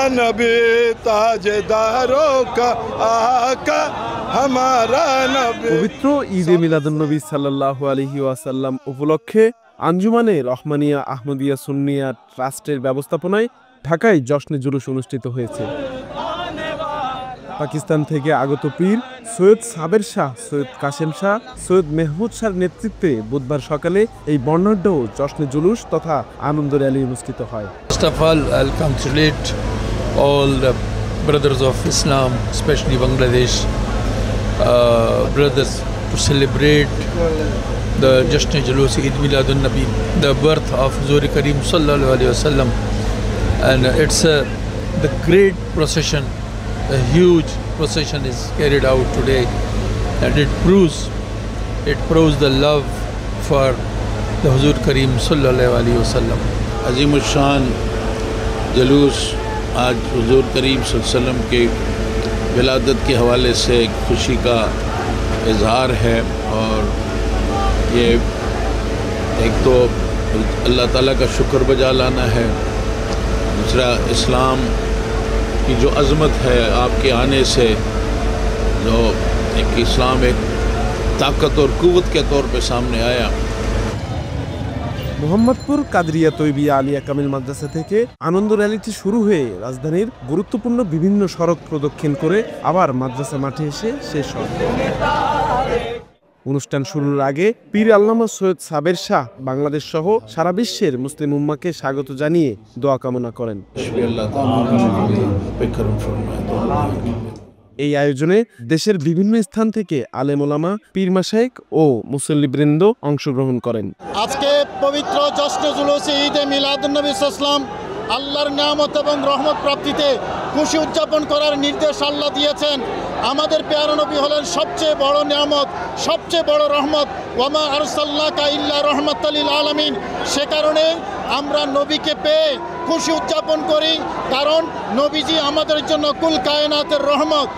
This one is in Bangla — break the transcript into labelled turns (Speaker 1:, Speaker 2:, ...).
Speaker 1: नबी ताजदारों का आका हमारा नबी।
Speaker 2: পবিত্র ঈদে মিলাদুন্নবী সাল্লাল্লাহু আলাইহি ওয়াসাল্লাম উপলক্ষে আঞ্জুমানে রহমানিয়া আহমদিয়া সুন্নিয়া ট্রাস্টের ব্যবস্থাপনায় ঢাকায় জশ্নে জুলুস অনুষ্ঠিত হয়েছে। পাকিস্তান থেকে আগত পীর সৈয়দ সাবের শাহ, সৈয়দ কাশেম শাহ, সৈয়দ মেহমুদ শাহর নেতৃত্বে বুধবার সকালে এই বর্ণাঢ্য জশ্নে জুলুস তথা আনন্দ র্যালি অনুষ্ঠিত হয়।
Speaker 3: First of all, I'll congratulate all the brothers of Islam, especially Bangladesh brothers, to celebrate the Jashn-e Julus Eid Miladun Nabi, the birth of Huzur Kareem Sallallahu Alaihi Wasallam, and it's the great procession. A huge procession is carried out today, and it proves the love for the Huzur Kareem Sallallahu Alaihi Wasallam.
Speaker 4: अज़ीमुश्शान जुलूस आज हुज़ूर करीम सल्लल्लाहु अलैहि वसल्लम के विलादत के हवाले से खुशी का इजहार है। और ये एक तो अल्लाह ताला का शुक्र बजा लाना है, दूसरा इस्लाम की जो अज़मत है आपके आने से, जो एक इस्लाम एक ताकत और क़ुव्वत के तौर पे सामने आया।
Speaker 2: মোহাম্মদপুর কাদরিয়া তৈবিয়া আলিয়া কামিল মাদ্রাসা থেকে আনন্দ র্যালিটি শুরু হয়ে রাজধানীর গুরুত্বপূর্ণ বিভিন্ন সড়ক প্রদক্ষিণ করে আবার মাদ্রাসা মাঠে এসে শেষ হয়। অনুষ্ঠান শুরুর আগে পীর আল্লামা সৈয়দ সাবের শাহ বাংলাদেশ সহ সারা বিশ্বের মুসলিম উম্মাকে স্বাগত জানিয়ে দোয়া কামনা করেন। এই আয়োজনে দেশের বিভিন্ন স্থান থেকে আলেম ওলামা, পীর মাশায়েখ ও মুসল্লিবৃন্দ অংশগ্রহণ করেন।
Speaker 5: আজকে পবিত্র জশ্নে জুলুস ঈদে মিলাদুন্নবী সাল্লাল্লাহু আলাইহি ওয়াসাল্লাম আল্লাহর নিয়ামত এবং রহমত প্রাপ্তিতে খুশি উদযাপন করার নির্দেশ আল্লাহ দিয়েছেন। আমাদের প্যারা নবী হলেন সবচেয়ে বড় নিয়ামত, সবচেয়ে বড় রহমত। ওয়ামা আরসালনাকা ইল্লা রাহমাতাল লিল আলামিন। সে কারণে আমরা নবীকে পেয়ে খুশি উদযাপন করি, কারণ নবীজি আমাদের জন্য কুল কায়নাতের রহমত।